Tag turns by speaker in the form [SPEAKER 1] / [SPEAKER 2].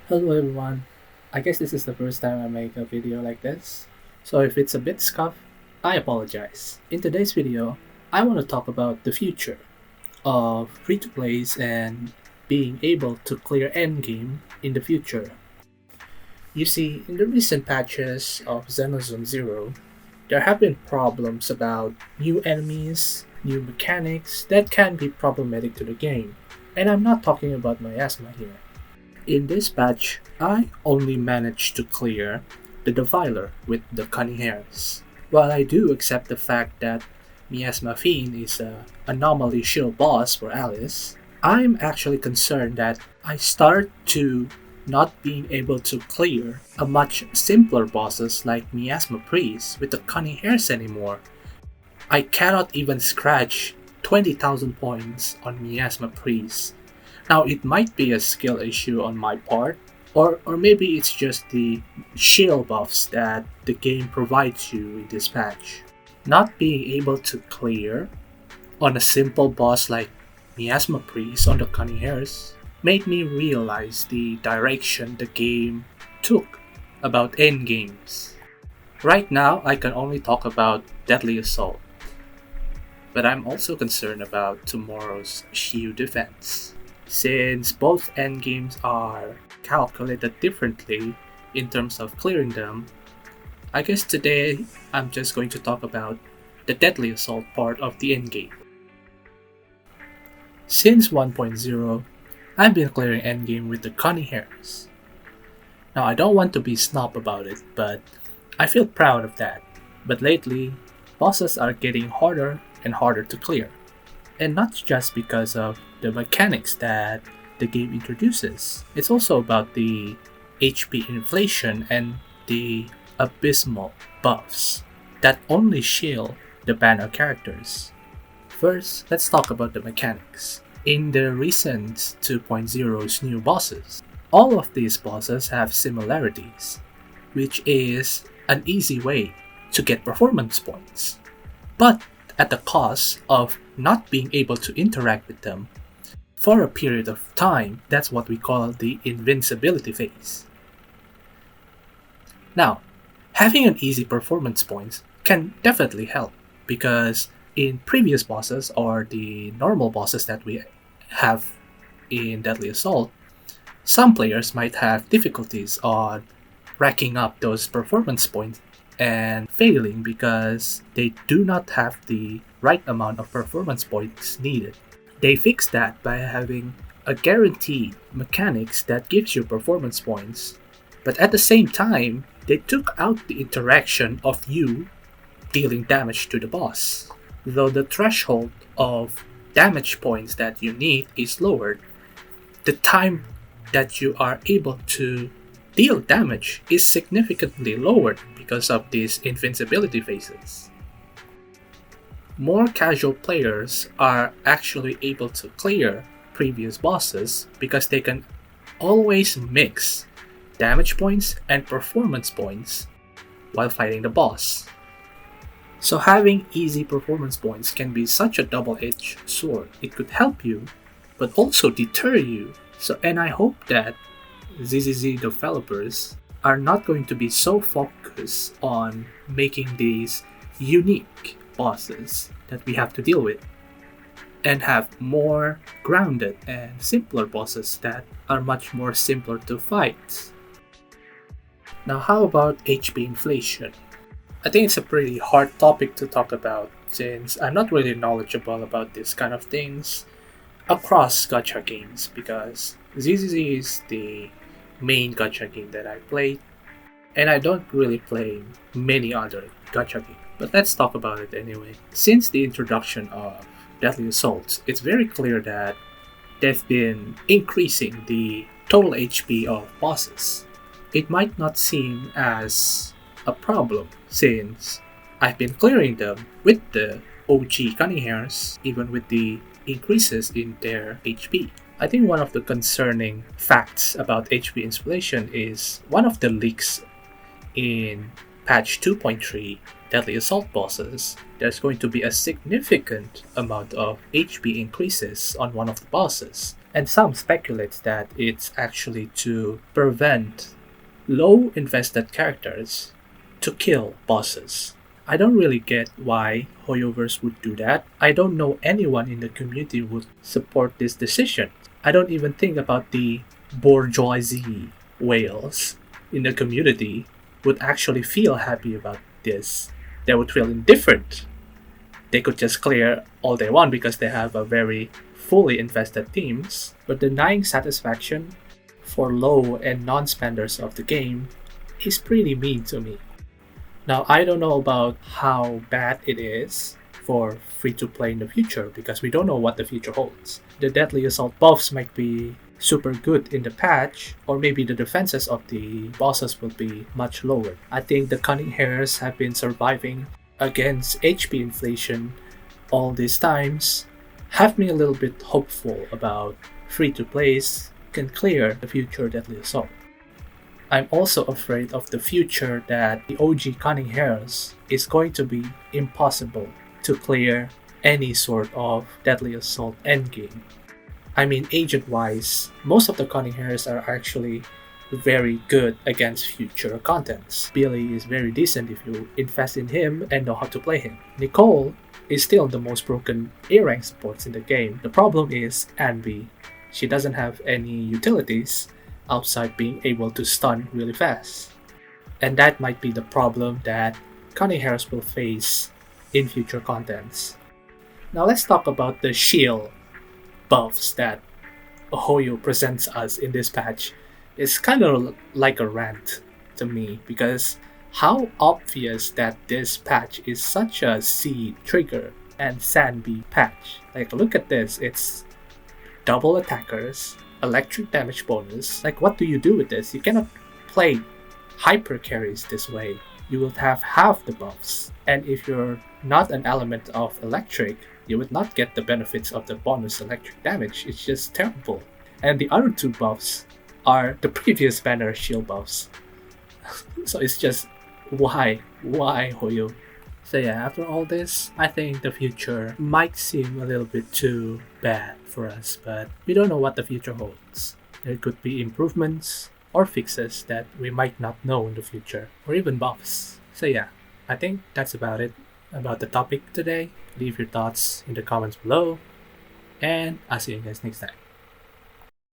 [SPEAKER 1] Hello everyone. I guess this is the first time I make a video like this, so if it's a bit scuffed, I apologize. In today's video, I want to talk about the future of free-to-plays and being able to clear endgame in the future. You see, in the recent patches of Zenless Zero, there have been problems about new enemies, new mechanics that can be problematic to the game, and I'm not talking about miasma here. In this patch, I only managed to clear the Defiler with the Cunning Hares. While I do accept the fact that Miasma Fiend is an anomaly shield boss for Alice, I'm actually concerned that I start to not being able to clear a much simpler bosses like Miasma Priest with the Cunning Hares anymore. I cannot even scratch 20,000 points on Miasma Priest. Now, it might be a skill issue on my part, or maybe it's just the shield buffs that the game provides you in this patch. Not being able to clear on a simple boss like Miasma Priest on the Cunning Hares made me realize the direction the game took about endgames. Right now, I can only talk about Deadly Assault, but I'm also concerned about tomorrow's Shiyu defense. Since both endgames are calculated differently in terms of clearing them, I guess today I'm just going to talk about the Deadly Assault part of the endgame. Since 1.0, I've been clearing endgame with the Cunning Hares. Now, I don't want to be snob about it, but I feel proud of that. But lately, bosses are getting harder and harder to clear. And not just because of the mechanics that the game introduces. It's also about the HP inflation and the abysmal buffs that only shield the banner characters. First, let's talk about the mechanics. In the recent 2.0's new bosses, all of these bosses have similarities, which is an easy way to get performance points. But at the cost of not being able to interact with them for a period of time. That's what we call the invincibility phase. Now, having an easy performance points can definitely help, because in previous bosses or the normal bosses that we have in Deadly Assault, some players might have difficulties on racking up those performance points and failing because they do not have the right amount of performance points needed. They fix that by having a guaranteed mechanics that gives you performance points, but at the same time, they took out the interaction of you dealing damage to the boss. Though the threshold of damage points that you need is lowered, the time that you are able to deal damage is significantly lowered because of these invincibility phases. More casual players are actually able to clear previous bosses because they can always mix damage points and performance points while fighting the boss. So having easy performance points can be such a double-edged sword. It could help you, but also deter you. And I hope that ZZZ developers are not going to be so focused on making these unique bosses that we have to deal with, and have more grounded and simpler bosses that are much more simpler to fight. Now, how about HP inflation? I think it's a pretty hard topic to talk about, since I'm not really knowledgeable about this kind of things across gacha games, because ZZZ is the main gacha game that I play, and I don't really play many other gacha games. But let's talk about it anyway. Since the introduction of Deadly Assaults, it's very clear that they've been increasing the total HP of bosses. It might not seem as a problem, since I've been clearing them with the OG Cunning Hares, even with the increases in their HP. I think one of the concerning facts about HP inflation is one of the leaks in patch 2.3 Deadly Assault bosses. There's going to be a significant amount of HP increases on one of the bosses. And some speculates that it's actually to prevent low invested characters to kill bosses. I don't really get why Hoyoverse would do that. I don't know anyone in the community would support this decision. I don't even think about the bourgeoisie whales in the community would actually feel happy about this. They would feel indifferent. They could just clear all they want because they have a very fully invested teams, but denying satisfaction for low and non-spenders of the game is pretty mean to me. Now, I don't know about how bad it is for free-to-play in the future because we don't know what the future holds. The Deadly Assault buffs might be super good in the patch, or maybe the defenses of the bosses will be much lower. I think the Cunning Hares have been surviving against HP inflation all these times, have me a little bit hopeful about free-to-plays can clear the future Deadly Assault. I'm also afraid of the future that the OG Cunning Hares is going to be impossible to clear any sort of Deadly Assault endgame. I mean, agent-wise, most of the Cunning Hares are actually very good against future contents. Billy is very decent if you invest in him and know how to play him. Nicole is still the most broken A-rank supports in the game. The problem is Anby. She doesn't have any utilities outside being able to stun really fast. And that might be the problem that Cunning Hares will face in future contents. Now let's talk about the shield buffs that Hoyo presents us in this patch. It's kind of like a rant to me because how obvious that this patch is such a seed trigger and sandbee patch. Like, look at this, it's double attackers, electric damage bonus. Like, what do you do with this? You cannot play hyper carries this way. You will have half the buffs, and if you're not an element of electric, you would not get the benefits of the bonus electric damage. It's just terrible. And the other two buffs are the previous banner shield buffs. So it's just, why Hoyo? So yeah, after all this, I think the future might seem a little bit too bad for us, but we don't know what the future holds. There could be improvements or fixes that we might not know in the future, or even buffs. So yeah, I think that's about it about the topic today. Leave your thoughts in the comments below, and I'll see you guys next time.